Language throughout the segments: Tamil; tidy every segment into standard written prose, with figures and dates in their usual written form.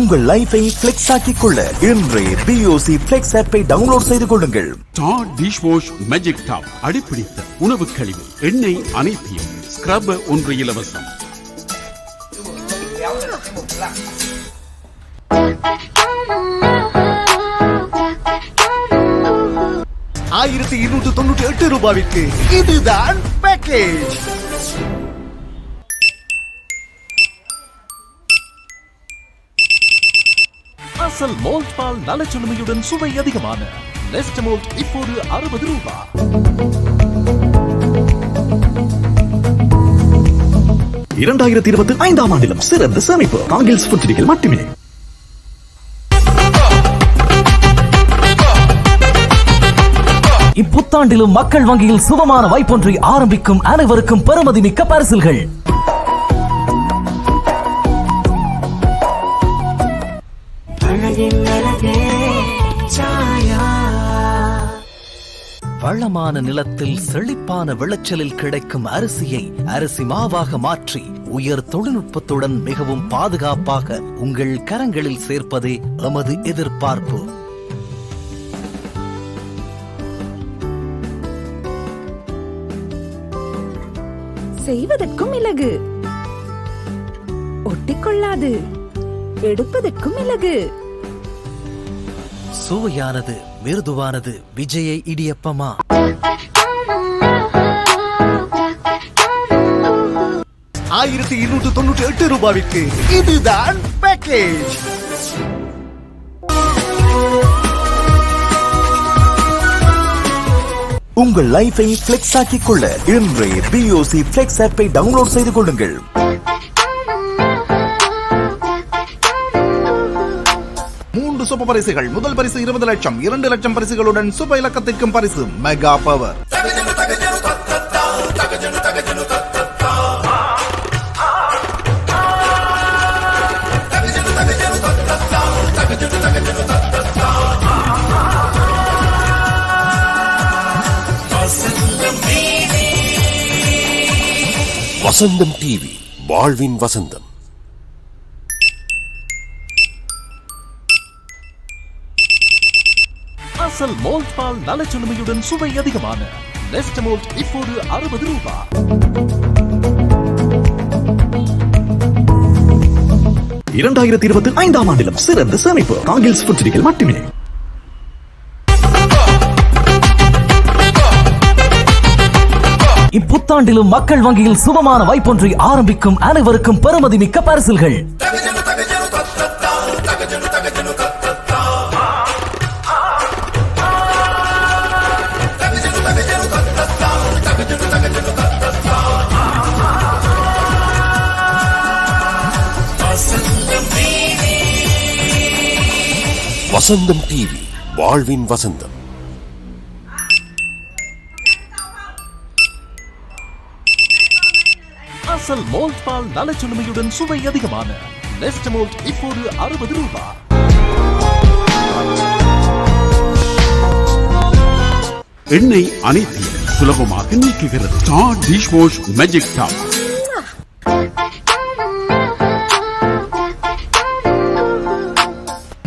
உங்கள் லைஃபை ஃபிளெக்ஸ் ஆக்கிக் கொள்ள இன்றே BOC ஃபிளெக்ஸ் ஆப்பை டவுன்லோட் செய்து கொள்ளுங்கள். Star Dish Wash Magic Top அடிப்பிடித்த உணவு கழிவு எண்ணெய் அனைத்தையும் ஸ்கிரப் ஒன்று இலவசம். ₹1298 இதுதான் பேக்கேஜ். அசல் மோல்ட் பால் நலச்சுமையுடன் சுவை அதிகமான நெஸ்ட் மோல்ட் இப்போது ₹60. 2025 ஆண்டிலும் சிறந்த சேமிப்பு காங்கில்ஸ் ஃபுட்ஸில் மட்டுமே. இப்புத்தாண்டிலும் மக்கள் வங்கியில் சுபமான வாய்ப்பொன்றை ஆரம்பிக்கும் அனைவருக்கும் பெறுமதி மிக்க பரிசில்கள். வளமான நிலத்தில் செழிப்பான விளைச்சலில் கிடைக்கும் அரிசியை அரிசி மாவாக மாற்றி உயர் தொழில்நுட்பத்துடன் மிகவும் பாதுகாப்பாக உங்கள் கரங்களில் சேர்ப்பதே எமது எதிர்பார்ப்பு. செய்வதற்கும் இலகு, ஒட்டிக்கொள்ளாது, எடுப்பதற்கும் இலகு. சுவையானது, மிருதுவானது. விஜய இடியப்பமா ₹1298 இதுதான் பேக்கேஜ். உங்கள் லைஃபை ஃபிளெக்ஸ் ஆக்கிக் கொள்ள இன்றே BOC ஃபிளெக்ஸ் ஆப்பை டவுன்லோட் செய்து கொள்ளுங்கள். 3 சூப்பர் பரிசுகள். முதல் பரிசு 20 லட்சம், 2 லட்சம் பரிசுகளுடன் சூப்பர் இலக்கத்திற்கும் பரிசு மெகா பவர். வசந்தம் டிவி, வாழ்வின் வசந்தம். அசல் மோல்ட் பால் நலச்சுமையுடன் சுவை அதிகமான நெஸ்ட் மோல்ட் இப்போது ₹60. 2025 ஆண்டிலும் சிறந்த சேமிப்பு காங்கில்ஸ் ஃபுட்ஸில் மட்டுமே. இப்புத்தாண்டிலும் மக்கள் வங்கியில் சுபமான வாய்ப்பொன்றை ஆரம்பிக்கும் அனைவருக்கும் பெறுமதி மிக்க பரிசில்கள். வசந்தம் டிவி, வாழ்வின் வசந்தம். அசல் மோல்ட் பால் நலச்சுமையுடன் சுவை அதிகமான நெஸ்ட் மோல்ட் இப்போது ₹60. எண்ணெய் அனைத்தையும் சுலபமாக நீக்குகிறது. Star Dish Wash Magic top.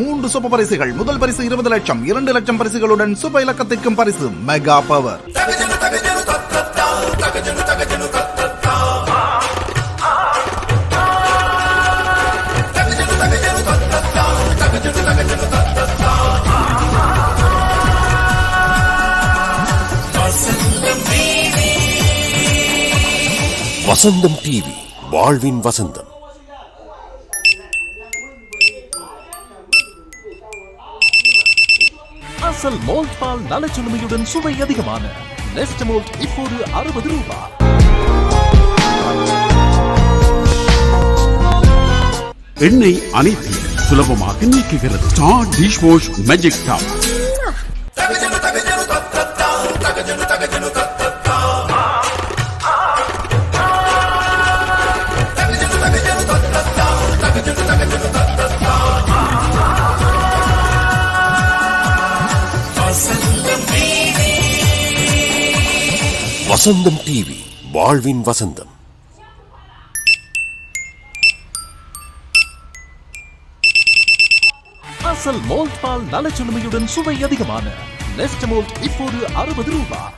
3 super பரிசுகள். முதல் பரிசு 20 லட்சம், 2 லட்சம் பரிசுகளுடன் சூப்பர் இலக்கத்திற்கும் பரிசு மெகா பவர். வசந்தம் டிவி, வாழ்வின் வசந்தம். அசல் மோல்ட் பால் நலச்சுமையுடன் சுவை அதிகமான நெஸ்ட் மோல்ட் இப்போது ₹60. எண்ணெய் அனைத்தையும் சுலபமாக நீக்குகிறது. Star Dish Wash Magic Top. Vasantham TV, வாழ்வின் வசந்தம். அசல் மோல்ட் பால் நலச்சுழுமையுடன் சுவை அதிகமான நெஸ்டமோல்ட் இப்போது 60 ரூபாய்.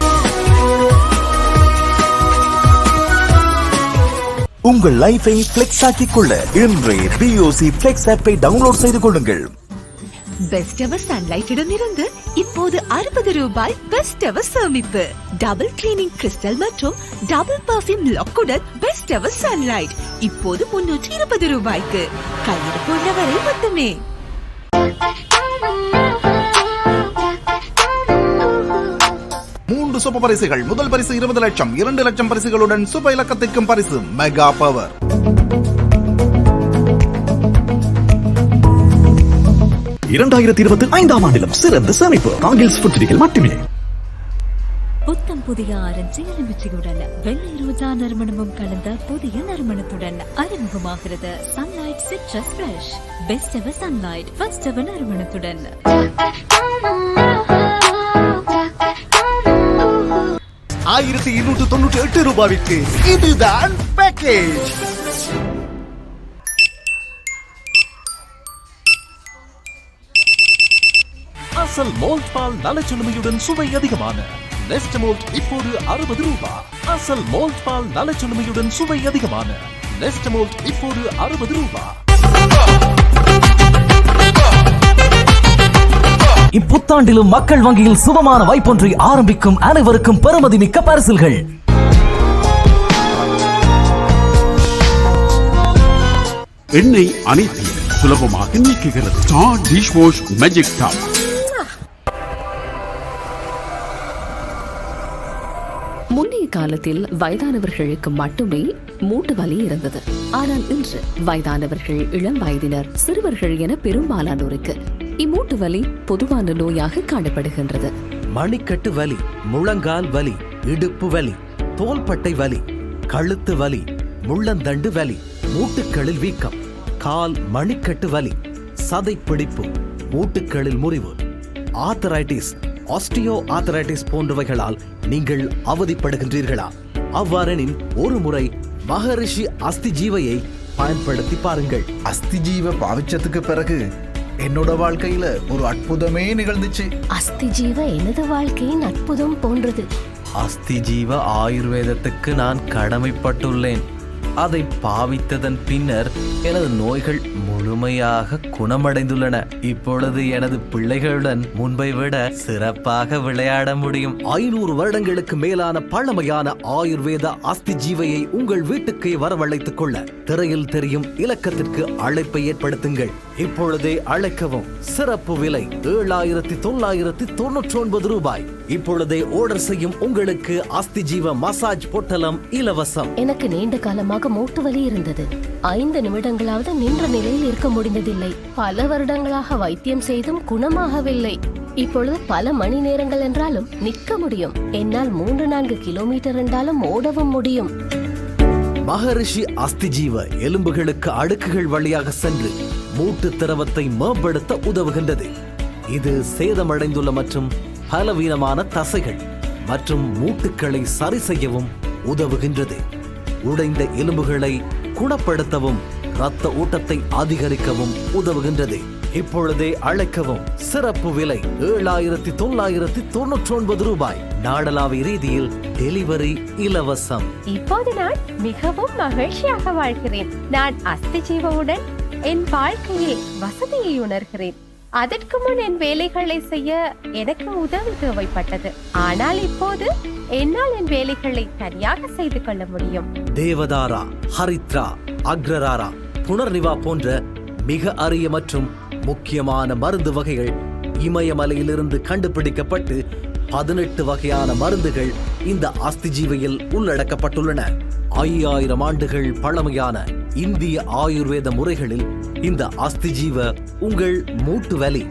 உங்கள் லைஃபை ஃபிளெக்ஸ் ஆக்கிக் கொள்ள இன்றே BOC ஃபிளெக்ஸ் ஆப்பை டவுன்லோட் செய்து கொள்ளுங்கள். பெஸ்ட் எவர் சன்லைட்டிடம் இருந்து இப்போது 60 ரூபாய் பெஸ்ட் எவர் சேமிப்பு. டபுள் கிளீனிங் கிறிஸ்டல் மற்றும் டபுள் பர்ஃபியூம் லாக்குடன் பெஸ்ட் எவர் சன்லைட் இப்போது 320 ரூபாய்க்கு. கையிருப்பு உள்ளவரை மட்டுமே. மூன்று சூப்பர் பரிசுகள். முதல் பரிசு 20 லட்சம், 2 லட்சம் பரிசுகளுடன் சூப்பர் இலக்கத்திற்கும் பரிசு மெகா பவர். ஆண்டிலும் சிறந்த சேமிப்பு காங்கில்ஸ் ஃபுட்ரிகள் மட்டுமே. புத்தம் புதிய ஆரஞ்சு எலுமிச்சையுடன் வெள்ளை ரோஜா நறுமணமும் கலந்த புதிய நறுமணத்துடன் அறிமுகமாகிறது Sunlight citrus fresh. Best ever Sunlight first ever நறுமணத்துடன். 1298 ரூபாய்க்கு இதுதான் பேக்கேஜ். அசல் மோல்ட் பால் நலச்சுழுமையுடன் சுவை அதிகமான நெஸ்டமோல்ட் இப்போது 60 ரூபாய். அசல் மோல்ட் பால் நலச்சுழுமையுடன் சுவை அதிகமான நெஸ்டமோல்ட் இப்போது 60 ரூபாய். இப்புத்தாண்டிலும் மக்கள் வங்கியில் சுபமான வாய்ப்பொன்றை ஆரம்பிக்கும் அனைவருக்கும் பெறுமதி மிக்க பரிசில்கள். எண்ணெய் அனைத்தையும் சுலபமாக நீக்குகிறது. Star Dish Wash Magic top. முன்னைய காலத்தில் வயதானவர்களுக்கு மட்டுமே மூட்டு வலி இருந்தது. ஆனால் இன்று வயதானவர்கள், இளம் வயதினர், சிறுவர்கள் என பெரும்பாலானோருக்கு இம்மூட்டு வலி பொதுவான நோயாக காணப்படுகின்றது. மணிக்கட்டு வலி, முழங்கால் வலி, இடுப்பு வலி, தோள்பட்டை வலி, கழுத்து வலி, முள்ளந்தண்டு வலி, மூட்டுக்களில் வீக்கம், கால் மணிக்கட்டு வலி, சதை பிடிப்பு, மூட்டுக்களில் முறிவு, ஆத்தரைட்டிஸ், ஆஸ்டியோ ஆத்தரைட்டிஸ் போன்றவைகளால் நீங்கள் அவதிப்படுகின்றீர்களா? அவ்வாறெனின் ஒரு முறை மகரிஷி அஸ்தி ஜீவையை பயன்படுத்தி பாருங்கள். அஸ்தி ஜீவ பாவிச்சதுக்கு பிறகு என்னோட வாழ்க்கையில ஒரு அற்புதமே நிகழ்ந்துச்சு. அஸ்தி ஜீவ எனது வாழ்க்கையின் அற்புதம் போன்றது. அஸ்தி ஜீவ ஆயுர்வேதத்துக்கு நான் கடமைப்பட்டுள்ளேன். அதை பாவித்ததன் பின்னர் எனது நோய்கள் முழுமையாக குணமடைந்துள்ளன. இப்பொழுது எனது பிள்ளைகளுடன் முன்பை விட சிறப்பாக விளையாட முடியும். 500 வருடங்களுக்கு மேலான பழமையான ஆயுர்வேத அஸ்தி ஜீவையை உங்கள் வீட்டுக்கு வரவழைத்துக் கொள்ள திரையில் தெரியும் இலக்கத்திற்கு அழைப்பை ஏற்படுத்துங்கள். இப்பொழுதே அழைக்கவும். சிறப்பு விலை 7999 ரூபாய். இப்பொழுதே ஆர்டர் செய்யும் உங்களுக்கு அஸ்தி ஜீவ மசாஜ் பொட்டலம் இலவசம். எனக்கு நீண்ட காலமாக மூட்டு வலி இருந்தது. 5 நிமிடங்களாவது நின்ற நிலையில் இருக்க முடிந்ததில்லை. பல வருடங்களாக வைத்தியம் செய்தும் குணமாகவில்லை. இப்பொழுது பல மணி நேரங்கள் என்றாலும் நிற்க முடியும். என்னால் 3-4 கிலோமீட்டர் என்றாலும் ஓடவும் முடியும். மகரிஷி அஸ்தி ஜீவ எலும்புகளுக்கு அடுக்குகள் வழியாக சென்று மூட்டு திரவத்தை மேம்படுத்த உதவுகின்றது. இது சேதமடைந்துள்ள மற்றும் பலவீனமான தசைகள் மற்றும் மூட்டுக்களை சரி செய்யவும் உதவுகின்றது. உடைந்த எலும்புகளை குணப்படுத்தவும் இரத்த ஓட்டத்தை அதிகரிக்கவும் உதவுகின்றது. இப்பொழுதே அழைக்கவும். சிறப்பு விலை 7999 ரூபாய். நாடளாவிய ரீதியில் டெலிவரி இலவசம். இப்போது நான் மிகவும் மகிழ்ச்சியாக வாழ்கிறேன். நான் அஸ்தி ஜீவவுடன் என் வாழ்க்கையில் வசதியை உணர்கிறேன். அதற்கு முன் என் வேலைகளை செய்ய எனக்கு உதவி தேவைப்பட்டது. ஆனால் இப்போது என்னால் என் வேலைகளை தனியாக செய்து கொள்ள முடியும். தேவதாரா, ஹரித்ரா, அக்ரராரா, புனர்நிவா போன்ற மிக அரிய மற்றும் முக்கியமான மருந்து வகைகள் இமயமலையிலிருந்து கண்டுபிடிக்கப்பட்டு 18 வகையான மருந்துகள் இந்த அஸ்தி ஜீவையில் உள்ளடக்கப்பட்டுள்ளன. 5000 ஆண்டுகள் பழமையான இந்திய ஆயுர்வேத முறைகளில் இந்த அஸ்தி ஜீவ உங்கள் மூட்டு வலி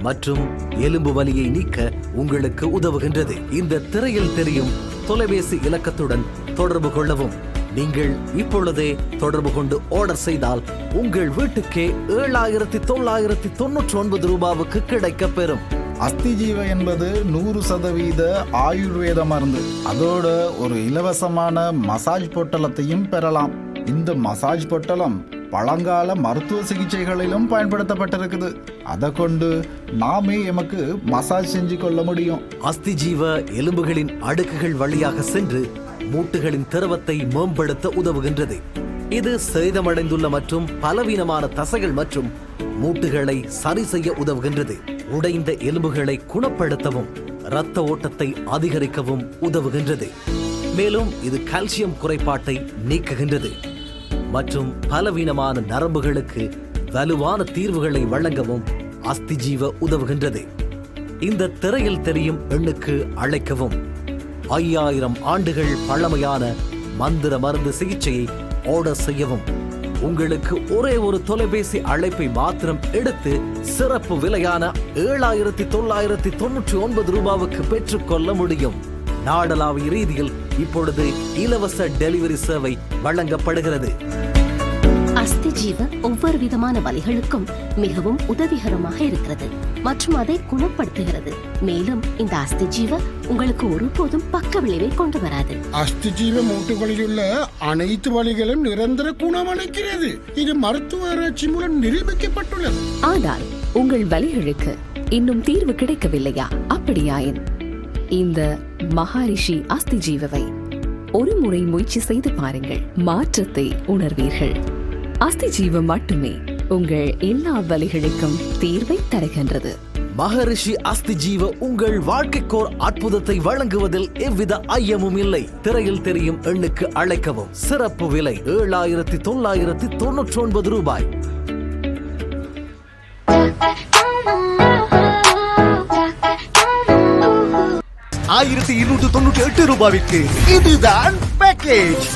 மற்றும் எலும்பு வலியை நீக்க உங்களுக்கு உதவுகின்றது. இந்த திரையில் தெரியும் தொலைபேசி இலக்கத்துடன் தொடர்பு கொள்ளவும். நீங்கள் இப்பொழுதே தொடர்பு கொண்டு ஆர்டர் செய்தால் உங்கள் வீட்டுக்கே 7999 ரூபாவுக்கு கிடைக்க பெறும். அஸ்தி ஜீவ என்பது 100% ஆயுர்வேத மருந்து. அதோட ஒரு இலவசமான மசாஜ் பொட்டலத்தையும் பெறலாம். இந்த மசாஜ் பொட்டலம் பழங்கால மருத்துவ சிகிச்சைகளிலும் பயன்படுத்தப்பட்டிருக்குது. அதை கொண்டு நாமே எமக்கு மசாஜ் செஞ்சு கொள்ள முடியும். அஸ்தி ஜீவ எலும்புகளின் அடுக்குகள் வழியாக சென்று மூட்டுகளின் திரவத்தை மேம்படுத்த உதவுகின்றது. இது சேதமடைந்துள்ள மற்றும் பலவீனமான தசைகள் மற்றும் மூட்டுகளை சரி செய்ய உதவுகின்றது. உடைந்த எலும்புகளை குணப்படுத்தவும் இரத்த ஓட்டத்தை அதிகரிக்கவும் உதவுகின்றது. மேலும் இது கால்சியம் குறைபாட்டை நீக்குகின்றது மற்றும் பலவீனமான நரம்புகளுக்கு வலுவான தீர்வுகளை வழங்கவும் அஸ்தி ஜீவ உதவுகின்றது. இந்த திரையில் தெரியும் எண்ணுக்கு அழைக்கவும். 5000 ஆண்டுகள் பழமையான மந்திர மருந்து சிகிச்சையை ஆர்டர் செய்யவும். உங்களுக்கு ஒரே ஒரு தொலைபேசி அழைப்பை மாத்திரம் எடுத்து சிறப்பு விலையான 7999 ரூபாவுக்கு பெற்றுக்கொள்ள முடியும். நாடளாவிய ரீதியில் இப்பொழுது இலவச டெலிவரி சேவை வழங்கப்படுகிறது. அஸ்தி ஜீவ ஒவ்வொரு விதமான வலிகளுக்கும் மிகவும் உதவிகரமாக இருக்கிறது மற்றும் அதை குணப்படுத்துகிறது. மேலும் இந்த அஸ்தி ஜீவ உங்களுக்கு ஒருபோதும் பக்க விளைவை கொண்டு வராது. அஸ்தி ஜீவ மூட்டுகளில் உள்ள அனைத்து வலிகளும் நிரந்தர குணமளிக்கிறது. இது மருத்துவ ஆராய்ச்சி மூலம் நிரூபிக்கப்பட்டுள்ளது. ஆனால் உங்கள் வலிகளுக்கு இன்னும் தீர்வு கிடைக்கவில்லையா? அப்படியாயின் இந்த மகாரிஷி அஸ்தி ஜீவவை ஒரு முறை முயற்சி செய்து பாருங்கள், மாற்றத்தை உணர்வீர்கள். அஸ்தி ஜீவம் மட்டுமே உங்கள் எல்லா வலிகளுக்கும் தீர்வை தருகின்றது. மகரிஷி அஸ்தி ஜீவ உங்கள் வாழ்க்கைக்கோர் அற்புதத்தை வழங்குவதில் எவ்வித ஐயமும் இல்லை. திரையில் தெரியும் எண்ணுக்கு அழைக்கவும். சிறப்பு விலை 7999 ரூபாய். ரூபாய்க்கு இதுதான் பேக்கேஜ்.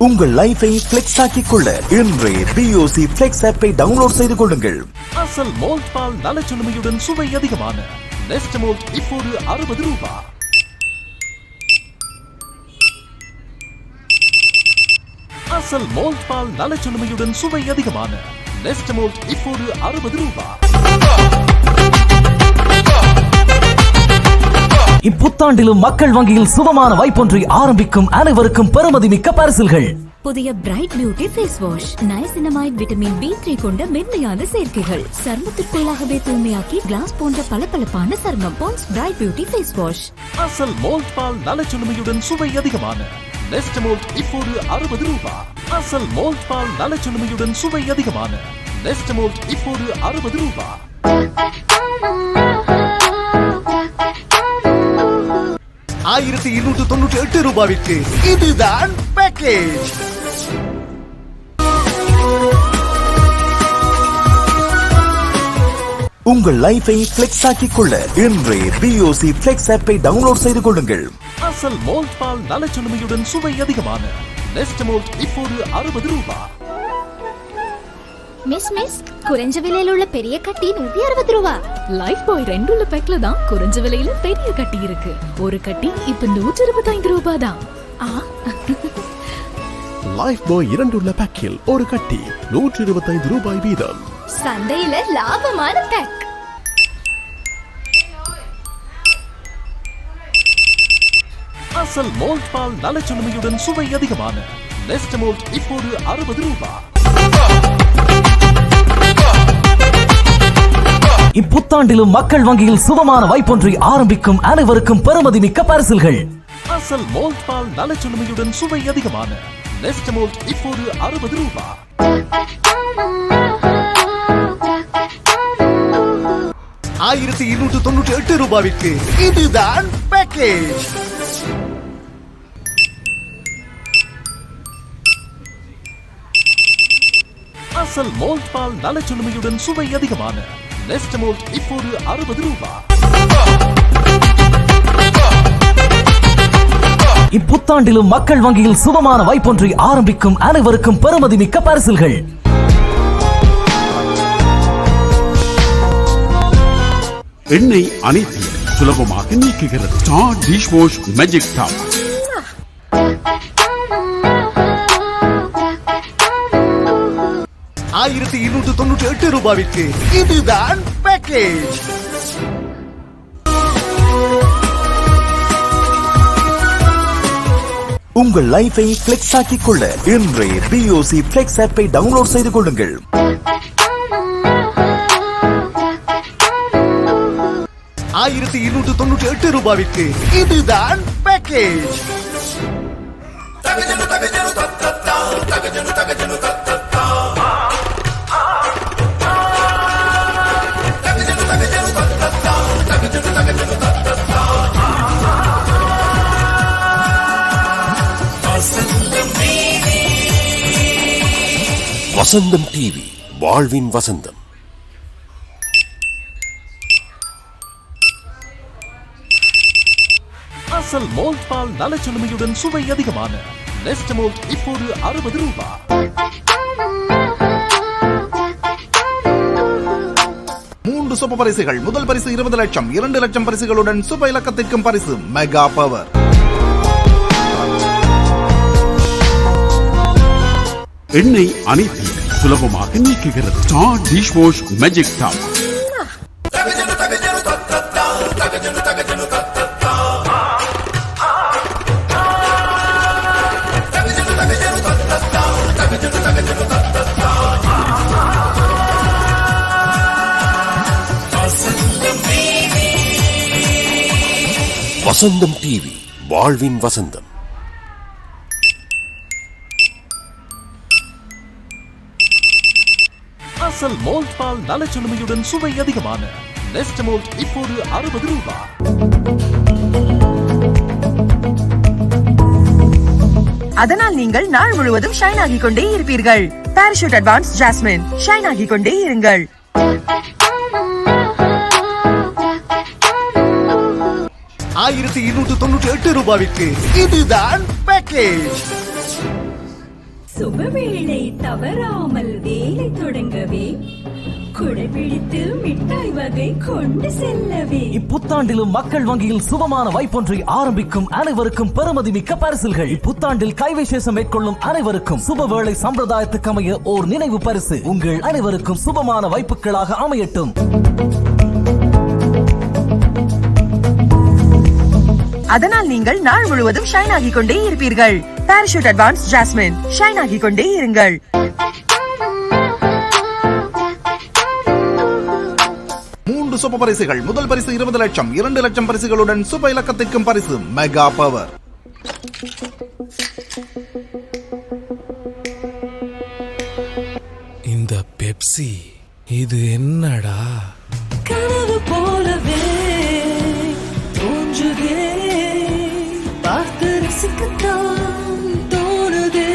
உங்கள் லைஃபை பிளெக்ஸ் ஆக்கிக் கொள்ள இன்றே BOC Flex ஆப்பை டவுன்லோட் செய்து கொள்ளுங்கள். அசல் மோல்ட் பால் நலச்சுழுமையுடன் சுவை அதிகமான நெஸ்ட் மோல்ட் இப்போது 60 ரூபாய். அசல் மோல்ட் பால் நலச்சுழுமையுடன் சுவை அதிகமான நெஸ்ட் மோல்ட் இப்போது 60 ரூபாய். இப்புத்தாண்டிலும் மக்கள் வங்கியில் சுபமான வாய்ப்பொன்றை ஆரம்பிக்கும் அனைவருக்கும் பெருமதிமிக்க பரிசில்கள். புதிய bright beauty face wash, niacinamide vitamin B3 கொண்ட மென்மையான சேர்க்கைகள் சருமத்திற்குள்ளாகவே தூய்மையாக்கி கிளாஸ் போன்ற பளபளப்பான சருமம். Pond's bright beauty face wash. அசல் மோல்ட் பால் நலச்சுழுமையுடன் சுவை அதிகமான நெஸ்ட் மோல்ட் இப்போது 60 ரூபாய். அசல் மோல்ட் பால் நலச்சுழுமையுடன் சுவை அதிகமான நெஸ்ட் மோல்ட் இப்போது 60 ரூபாய். ரூபாய்க்கு இதுதான் பேக்கேஜ். உங்கள் லைஃபை பிளெக்ஸ் ஆக்கிக் கொள்ள இன்றே BOC Flex ஆப்பை டவுன்லோட் செய்து கொள்ளுங்கள். அசல் மோல்ட் பால் நலச்சுழுமையுடன் சுவை அதிகமான நெஸ்ட் மோல்ட் இப்போது 60 ரூபாய். மிஸ் குறைஞ்ச விலையில உள்ள பெரிய கட்டி 160 ரூபாய். லைஃப் பாய் 2 உள்ள பேக்ல தான் குறைஞ்ச விலையில பெரிய கட்டி இருக்கு. ஒரு கட்டி இப்ப 125 ரூபாய் தான். லைஃப் பாய் 2 உள்ள பேக்கில் ஒரு கட்டி 125 ரூபாய் வீதம். சந்தையில லாபமான பேக். அசல் மோல்ட் பால் நலச்சுழுமையுடன் சுவை அதிகமான நெஸ்ட் மோல்ட் இப்போது 60 ரூபாய். இப்புத்தாண்டிலும் மக்கள் வங்கியில் சுபமான வாய்ப்பொன்றை ஆரம்பிக்கும் அனைவருக்கும் பெருமதிமிக்க பரிசில்கள். அசல் மோல்ட் பால் நலச்சுழுமையுடன் சுவை அதிகமான நெஸ்ட் மோல்ட் இப்போது 60 ரூபாய். ரூபாய்க்கு இதுதான் பேக்கேஜ். அசல் மோல்ட் பால் நலச்சுழுமையுடன் சுவை அதிகமான நெஸ்ட் மோல்ட் இப்போது 60 ரூபாய். இப்புத்தாண்டிலும் மக்கள் வங்கியில் சுபமான வாய்ப்பொன்றை ஆரம்பிக்கும் அனைவருக்கும் பெருமதிமிக்க பரிசில்கள். எண்ணெய் அனைத்தையும் சுலபமாக நீக்குகிறது. Star Dish Wash Magic top. ரூபாய்க்கு இதுதான் பேக்கேஜ். உங்கள் லைஃபை பிளெக்ஸ் ஆக்கிக் கொள்ள இன்றே BOC Flex ஆப்பை டவுன்லோட் செய்து கொள்ளுங்கள். 1298 ரூபாய்க்கு இதுதான் பேக்கேஜ். வசந்தம் டிவி வாழ்வின் வசந்தம். அசல் மோல்ட் பால் நலச்சலுமையுடன் சுவை அதிகமான நெஸ்ட் மோல்ட் இப்போது 60 ரூபாய். 3 சூப்பர் பரிசுகள். முதல் பரிசு 20 லட்சம், 2 லட்சம் பரிசுகளுடன் சூப்பர் இலக்கத்திற்கும் பரிசு மெகா பவர். எண்ணெய் அனைத்தையும் சுலபமாக நீக்குகிறது. Star Dish Wash Magic Top. Vasantham TV வாழ்வின் வசந்தம். அசல் மோல்ட் பால் நலச்சலுமையுடன் சுவை அதிகமான நெஸ்ட் மோல்ட் இப்போது 60 ரூபாய். அதனால் நீங்கள் நாள் முழுவதும் ஷைன் ஆகிக் கொண்டே இருப்பீர்கள். பாராசூட் அட்வான்ஸ் ஜாஸ்மின் ஷைன் ஆகிக் கொண்டே இருங்கள். 1298 ரூபாய்க்கு இதுதான் பேக்கேஜ். சுபவேளை தவறாமல் வேலை தொடங்கவே, குடைபிடித்து மிட்டாய் வகை கொண்டு செல்லவே. இப்புத்தாண்டிலும் மக்கள் வங்கியில் சுபமான வாய்ப்பொன்றை ஆரம்பிக்கும் அனைவருக்கும் பெருமதிமிக்க பரிசில்கள். இப்புத்தாண்டில் கைவிசேஷம் மேற்கொள்ளும் அனைவருக்கும் சுபவேளை சம்பிரதாயத்துக்கு அமைய ஓர் நினைவு பரிசு உங்கள் அனைவருக்கும் சுபமான வாய்ப்புகளாக அமையட்டும். அதனால் நீங்கள் நாள் முழுவதும் ஷைன் ஆகிக் கொண்டே இருப்பீர்கள். பாராசூட் அட்வான்ஸ் ஜாஸ்மின் ஷைன் ஆகிக் கொண்டே இருங்கள். 3 சூப்பர் பரிசுகள். முதல் பரிசு 20 லட்சம், 2 லட்சம் பரிசுகளுடன் சூப்பர் இலக்கத்திற்கும் பரிசு மெகா பவர். இந்த பெப்சி இது என்னடா? கனவு போலவே தோன்றுதே, பார்த்து ரசிக்கத்தான் தோணுதே.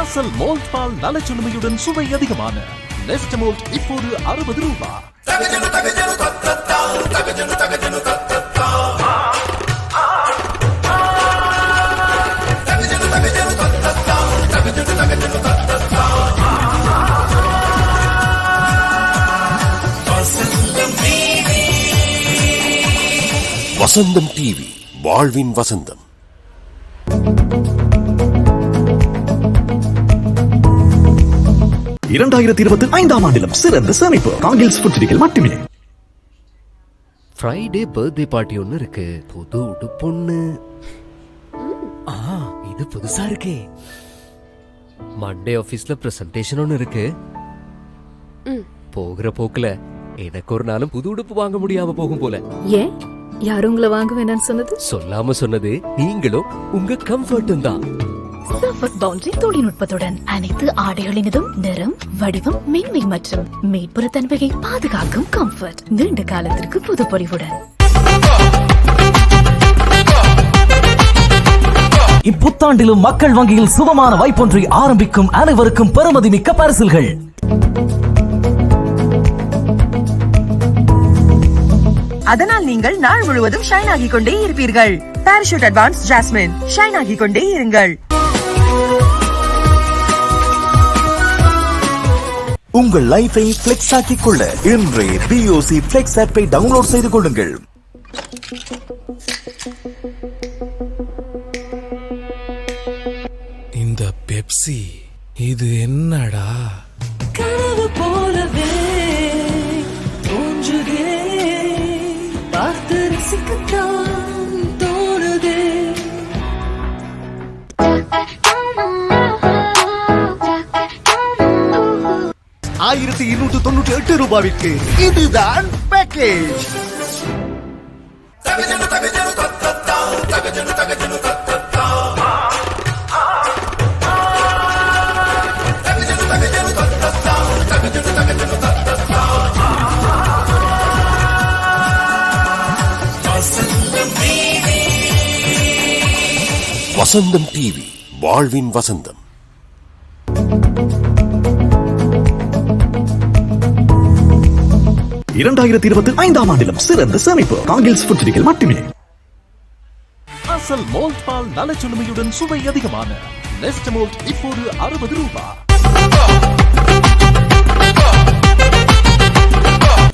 அசல் மோல்ட் பால் நலச்சலுமையுடன் சுவை அதிகமான நெஸ்ட் மோல்ட் இப்போது 60 ரூபாய். வசந்தம் டிவி வாழ்வின் வசந்தம். 2025 ஆண்டிலும் சிறந்த சேமிப்பு காங்கில்ஸ் ஃபுட்ரிக்கில் மட்டுமே. ஃப்ரைடே பர்த்டே பார்ட்டி ஒன்னு இருக்கு. புது உடுப்பொண்ணு. இது புதுசா இருக்கே. மண்டே ஆபீஸ்ல பிரசன்டேஷன் ஒன்னு இருக்கு. போகிற போக்குல எனக்கு ஒரு நாளும் புது உடுப்பு வாங்க முடியாம போகும் போல. ஏன் யாரும் உங்களை வாங்க வேணாம்னு சொன்னது? சொல்லாம சொன்னது நீங்களும் உங்க கம்ஃபர்ட்டும் தான். சர்ஃபஸ் பவுண்டரி தொழில்நுட்பத்துடன் அனைத்து ஆடைகளினதும் நிறம், வடிவம், மென்மை மற்றும் மேற்புற தன்மையை பாதுகாக்கும் கம்ஃபர்ட் நீண்ட காலத்திற்கு புதுப்பொலிவுடன். இப்புத்தாண்டிலும் மக்கள் வங்கியில் சுபமான வாய்ப்பொன்றை ஆரம்பிக்கும் அனைவருக்கும் பெருமதிமிக்க பரிசில்கள். அதனால் நீங்கள் நாள் முழுவதும் ஷைன் ஆகிக் கொண்டே இருப்பீர்கள். பாராசூட் அட்வான்ஸ் ஜாஸ்மின் ஷைன் ஆகிக் கொண்டே இருங்கள். உங்கள் லைஃபை பிளெக்ஸ் ஆக்கிக் கொள்ள இன்றே BOC Flex ஆப்பை டவுன்லோட் செய்து கொள்ளுங்கள். இந்த பெப்சி இது என்னடா? கனவு போலவே தோன்றுதே, 1298 ரூபாய்க்கு. இதுதான் பேக்கேஜ். வசந்தம் டிவி, வாழ்வின் வசந்தம். ஆண்டிலும் சிறந்த சேமிப்பு காங்கில்ஸ் ஃபுட்ரியில் மட்டுமே. அசல் மோல்ட் பால் நலச்சுழுமையுடன் சுவை அதிகமான நெஸ்ட் மோல்ட் இப்போது 60 ரூபாய்.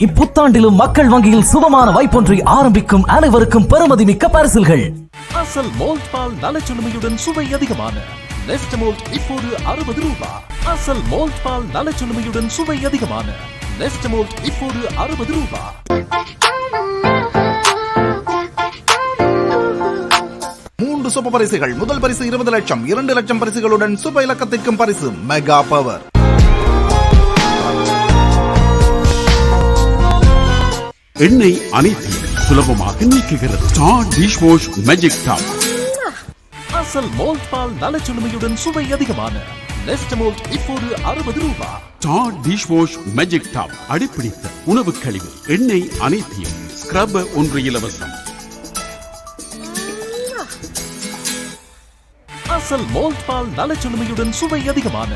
இப்புத்தாண்டிலும் மக்கள் வங்கியில் சுபமான வாய்ப்பொன்றை ஆரம்பிக்கும் அனைவருக்கும் பெறுமதிமிக்க பரிசில்கள். அசல் மோல்ட் பால் நலச்சுழுமையுடன் சுவை அதிகமான நெஸ்ட் மோல்ட் இப்போது 60 ரூபாய். அசல் மோல்ட் பால் நலச்சுழுமையுடன் சுவை அதிகமான நெஸ்ட் மோல்ட் இப்போது 60 ரூபாய். மூன்று சூப்பர் பரிசுகள். முதல் பரிசு 20 லட்சம், 2 லட்சம் பரிசுகளுடன் சுப இலக்கத்திற்கும் பரிசு மெகா பவர். எண்ணெய் அனைத்தையும் சுலபமாக நீக்குகிறது. Star Dish Wash Magic Top. அசல் மோல்ட் பால் நலச்சுழுமையுடன் சுவை அதிகமான நெஸ்ட் மோல்ட் இப்போது 60 ரூபாய். Star Dish Wash Magic Top. அடிப்பிடித்த உணவு கழிவு எண்ணெய் அனைத்தையும் ஸ்கிரப் ஒன்று இலவசம். அசல் மோல்ட் பால் நலச்சுழுமையுடன் சுவை அதிகமான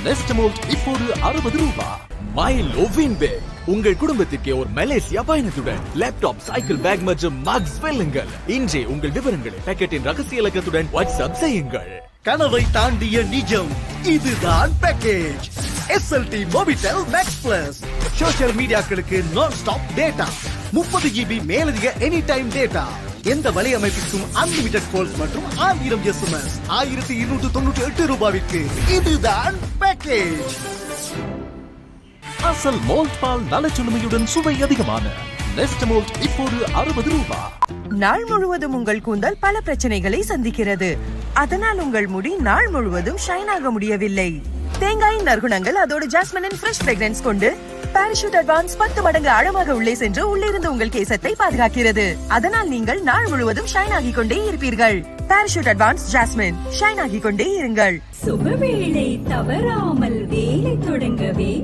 நெஸ்ட் மோல்ட் இப்போது 60 ரூபாய். மை லோவின் பேக் உங்கள் குடும்பத்திற்கு ஒரு மலேசியா பயணத்துடன் லேப்டாப், சைக்கிள் பேக் மற்றும் மக்ஸ் வெல்லுங்கள். இன்றே உங்கள் விவரங்களை பேக்கெட்டின் ரகசிய இலக்கத்துடன் வாட்ஸ்அப் செய்யுங்கள். கனவை தாண்டிய நிஜம், இதுதான் package. SLT Mobitel Max Plus social மீடியாக்களுக்கு நான் ஸ்டாப் டேட்டா, 30 GB மேலதிக எனி டைம் டேட்டா, எந்த வலையமைப்பிற்கும் அன்லிமிட்டட் கால்ஸ் மற்றும் 1000 SMS 1298 ரூபாய்க்கு. இதுதான் பேக்கேஜ். அசல் மோல்ட் பால் நலச்சுழுமையுடன் சுவை அதிகமான நெஸ்ட் மோல்ட் இப்போது 60 ரூபாய். நாள் முழுவதும் உங்கள் கூந்தல் பல பிரச்சனைகளை சந்திக்கிறது. அதனால் உங்கள் முடி நாள் முழுவதும் ஷைன் ஆக முடியவில்லை. தேங்காயின் நற்குணங்கள் அதோடு ஜாஸ்மினின் ஃப்ரெஷ் ஃப்ராக்ரன்ஸ் கொண்டு பாராசூட் அட்வான்ஸ் 10 மடங்கு ஆழமாக உள்ளே சென்று உள்ளிருந்து உங்கள் கேசத்தை பாதுகாக்கிறது. அதனால் நீங்கள் நாள் முழுவதும் ஷைன் ஆகிக் கொண்டே இருப்பீர்கள். பாராசூட் அட்வான்ஸ் ஜாஸ்மின், ஷைன் ஆகிக் கொண்டே இருங்கள். சுபவேளை தவறாமல் வேலை தொடங்கவே,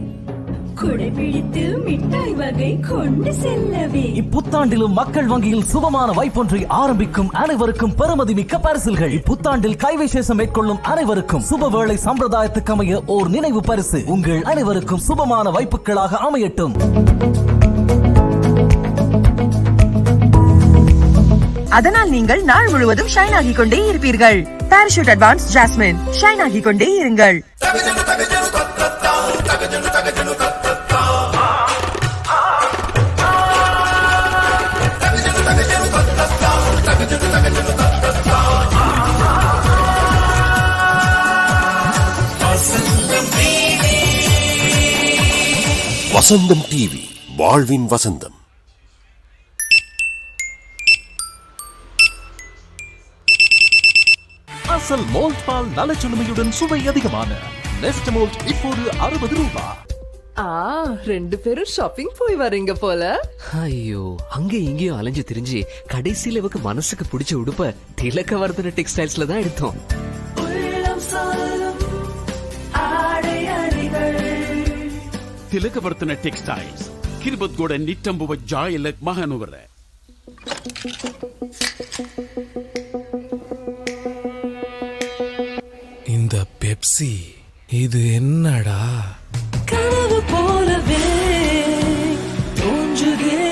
குடைபிடித்து மிட்டாய் வகை கொண்டு செல்லவே. இப்புத்தாண்டிலும் மக்கள் வங்கியில் சுபமான வாய்ப்பொன்றை ஆரம்பிக்கும் அனைவருக்கும் பெறுமதிமிக்க பரிசில்கள். இப்புத்தாண்டில் கைவிசேஷம் மேற்கொள்ளும் அனைவருக்கும் சுபவேளை சம்பிரதாயத்துக்கு அமைய ஓர் நினைவு பரிசு உங்கள் அனைவருக்கும் சுபமான வாய்ப்புகளாக அமையட்டும். அதனால் நீங்கள் நாள் முழுவதும் ஷைன் ஆகிக் கொண்டே இருப்பீர்கள். பாராசூட் அட்வான்ஸ் ஜாஸ்மின், ஷைன் ஆகிக் கொண்டே இருங்கள். வசந்தம் டிவி, வாழ்வின் வசந்தம். அசல் மோல்ட் பால் நலச்சுழுமையுடன் சுவை அதிகமான நெஸ்ட் மோல்ட் இப்போது 60 ரூபாய். ரெண்டு பேரும் ஷாப்பிங் போய் வரீங்க போல. ஐயோ, அங்க இங்கேயும் அலைஞ்சு திரிஞ்சு கடைசியில இவக்கு மனசுக்கு பிடிச்ச உடுப்ப திலக்கவர்தன டெக்ஸ்டைல்ஸ்ல தான் எடுத்தோம். திலக்கவர்தன டெக்ஸ்டைல்ஸ் கிருபத்கோட நிட்டம்புவ ஜாயல மகனுவர. இந்த பெப்சி இது என்னடா? கனவு போலவே தோன்றுதே,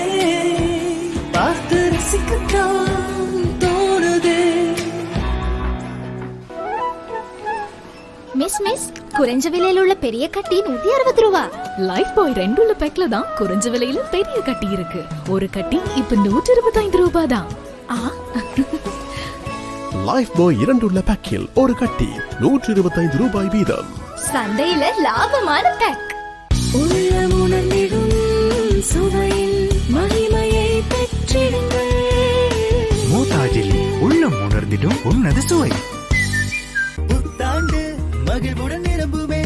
பார்த்து ரசிக்கத்தான் தோணுதே. மிஸ் குறைஞ்ச விலையில் உள்ள பெரிய கட்டி 160 ரூபா. லைஃப் பாய் 2 உள்ள பேக்ல தான் குறைஞ்ச விலையில பெரிய கட்டி இருக்கு. ஒரு கட்டி இப்ப 125 ரூபா தான். லைஃப் பாய் 2 உள்ள பேக்கில் ஒரு கட்டி 125 ரூபாய் வீதம். சந்தையில லாபமான பேக். உள்ளமுணர்ந்திடும் சுவையில் மகிமையை பெற்றிடுங்கள். மோதாஜில் உள்ளம் உணர்ந்திடும் உன்னத சுவை. புத்தாண்டு மகிழ்வுடன் நிரம்புமே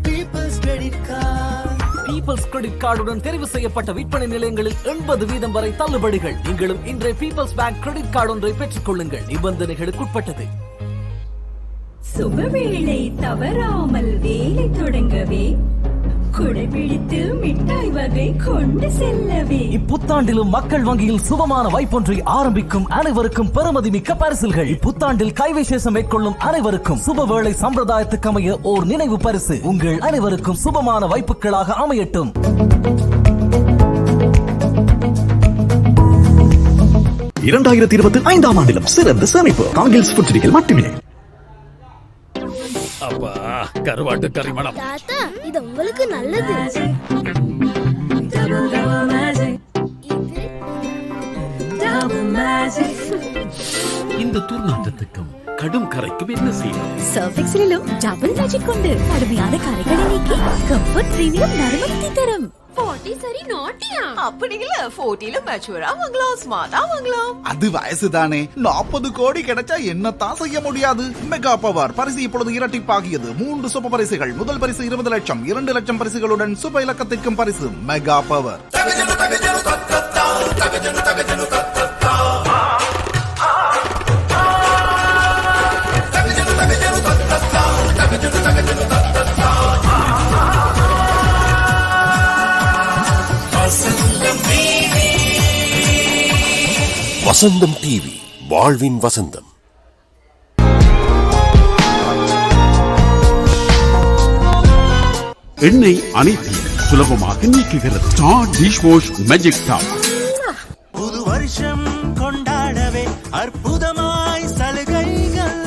People's credit card. People's credit கார்டுடன் தெரிவு செய்யப்பட்ட விற்பனை நிலையங்களில் 80% வரை தள்ளுபடிகள். நீங்களும் இன்றைய பீப்பிள்ஸ் பேங்க் கிரெடிட் கார்டு ஒன்றை பெற்றுக் கொள்ளுங்கள். நிபந்தனைகளுக்குட்பட்டது. சுபவேளை தவறாமல் வேலை தொடங்கவே குடைபிடித்து மிட்டாய் வகை கொண்டு செல்லவே. இப்புத்தாண்டிலும் மக்கள் வங்கியில் சுபமான வாய்ப்பொன்றை ஆரம்பிக்கும் அனைவருக்கும் பெருமதிமிக்க பரிசில்கள். இப்புத்தாண்டில் கைவிசேஷம் மேற்கொள்ளும் அனைவருக்கும் சுபவேளை சம்பிரதாயத்துக்கு அமைய ஓர் நினைவு பரிசு உங்கள் அனைவருக்கும் சுபமான வாய்ப்புகளாக அமையட்டும். 2025 ஆண்டிலும் சிறந்த சேமிப்பு காங்கில்ஸ் ஃபுட்ஸில் மட்டுமே. அப்பா கருவாட்டு கறிமணம். தாத்தா இது உங்களுக்கு நல்லது. இந்த துர்நாற்றத்துக்கும் கடும் கரைக்கும் என்ன செய்யும்? சர்ஃபெக்ஸிலும் டபுள் மேஜிக் கொண்டு கடுமையான கரைகளை நீக்கி கம்ஃபர்ட் பிரீமியம் நறுமணத்தை தரும். 40 சரி நாட்டியா? அப்படி இல்ல 40ல மேச்சுவரா வாங்கலாம், ஸ்மார்ட்டா வாங்கலாம். அது வயசுதானே. 40 கோடி கிடைச்சா என்னத்தான் செய்ய முடியாது. மெகா பவர் பரிசு இப்பொழுது இரட்டிப்பாகியது. 3 சூப்பர் பரிசுகள். முதல் பரிசு 20 லட்சம், 2 லட்சம் பரிசுகளுடன் சூப்பர் இலக்கத்திற்கும் பரிசு. Mega power. வசந்தம் டிவி, வாழ்வின் வசந்தம். எண்ணெய் அனைத்தையும் சுலபமாக நீக்குகிறது. Star Dish Wash Magic top. புது வருஷம் கொண்டாடவே அற்புதமாய் சலுகைகள்.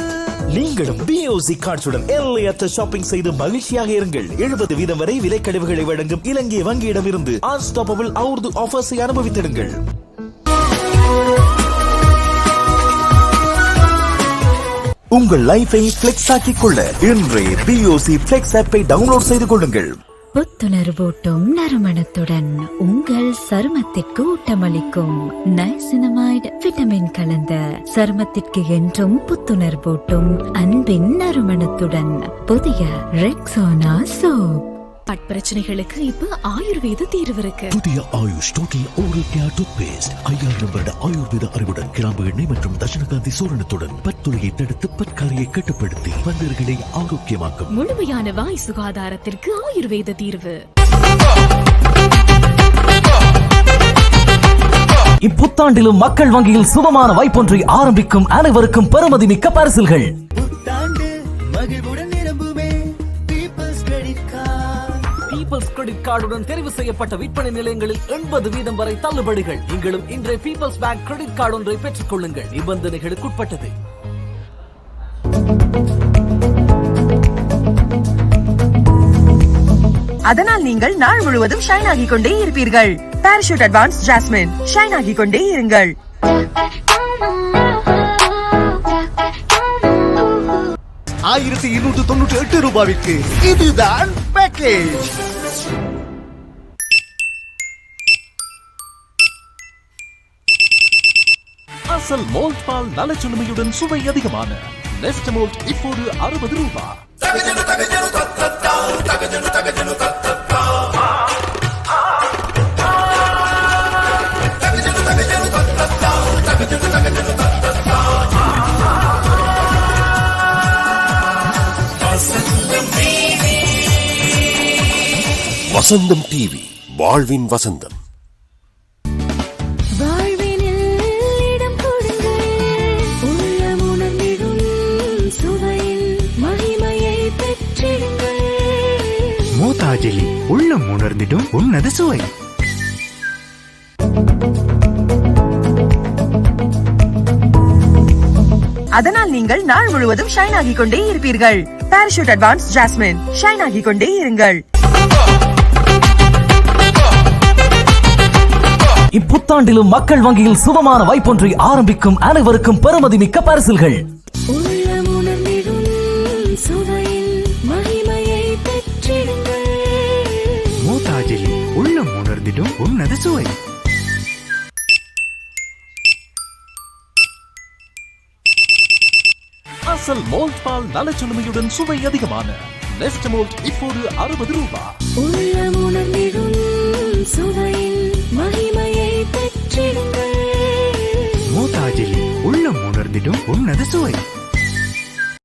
நீங்களும் பிஓசி கார்ட்ஸுடன் எல்லையற்ற ஷாப்பிங் செய்து மகிழ்ச்சியாக இருங்கள். 70% வரை விலைக்கழிவுகளை வழங்கும் இலங்கை வங்கியிடமிருந்து அன்ஸ்டாப்பபிள் அவுர்து ஆஃபர்ஸை அனுபவித்திடுங்கள். உங்கள் லைஃபை ஃபிளெக்ஸ் ஆக்கிக் கொள்ள இன்றே பிஓசி ஃபிளெக்ஸ் ஆப்பை டவுன்லோட் செய்து கொள்ளுங்கள். புத்துணர்வூட்டும் நறுமணத்துடன் உங்கள் சருமத்திற்கு ஊட்டமளிக்கும் நைசினமைட் விட்டமின் கலந்த சருமத்திற்கு என்றும் புத்துணர்வூட்டும் அன்பின் நறுமணத்துடன் புதிய ரெக்ஸோனா சோப். பட் பிரச்சனைகளுக்கு இப்ப ஆயுர்வேத தீர்வு இருக்கு. புதிய Ayush total oral care toothpaste 5000 வருட ஆயுர்வேத அறிவுடன் கிராம்பு எண்ணெய் மற்றும் தட்சணகாந்தி சூரணத்துடன் பற்துளையை தடுத்து பற்காரியை கட்டுப்படுத்தி பந்தர்களை ஆரோக்கியமாக்கும். முழுமையான வாய் சுகாதாரத்திற்கு ஆயுர்வேத தீர்வு. இப்புத்தாண்டிலும் மக்கள் வங்கியில் சுபமான வாய்ப்பொன்றை ஆரம்பிக்கும் அனைவருக்கும் பெருமதிமிக்க பரிசில்கள். பீப்பிள்ஸ் கிரெடிட் கார்டுடன் தெரிவு செய்யப்பட்ட விற்பனை நிலையங்களில் 80% வரை தள்ளுபடிகள். நீங்களும் இன்றைய பீப்பிள்ஸ் பேங்க் கிரெடிட் கார்டு ஒன்றை பெற்றுக் கொள்ளுங்கள். நிபந்தனைகளுக்குட்பட்டது. அதனால் நீங்கள் நாள் முழுவதும் ஷைன் ஆகிக் கொண்டே இருப்பீர்கள். பாராசூட் அட்வான்ஸ் ஜாஸ்மின், ஷைன் ஆகிக் கொண்டே இருங்கள். 1298 ரூபாய்க்கு இதுதான் பேக்கேஜ். அசல் மோல்ட் பால் நலச்சுமையுடன் சுவை அதிகமான நெஸ்டமோல்ட் இப்போது 60 ரூபாய். வசந்தம் டிவி, வாழ்வின் வசந்தம். மூதாஜிலி உள்ளம் உணர்ந்திடும் உன்னத சுவை. அதனால் நீங்கள் நாள் முழுவதும் ஷைன் ஆகிக் கொண்டே இருப்பீர்கள். பாராசூட் அட்வான்ஸ் ஜாஸ்மின், ஷைன் ஆகிக் கொண்டே இருங்கள். இப்புத்தாண்டிலும் மக்கள் வங்கியில் சுபமான வாய்ப்பொன்றை ஆரம்பிக்கும் அனைவருக்கும் பெருமதிமிக்க பரிசில்கள். மூதாஜிலி உள்ளம் உணர்ந்திடும் உன்னத சுவை. அசல் மோல்ட் பால் நலச்சுமையுடன் சுவை அதிகமான நெஸ்டமோல்ட் இப்போது 60 ரூபாய். சுவையில் மகிமையை பெற்றிடுங்கள். மோதாஜிலி உள்ளம் உணர்ந்திடும் உன்னத சுவை.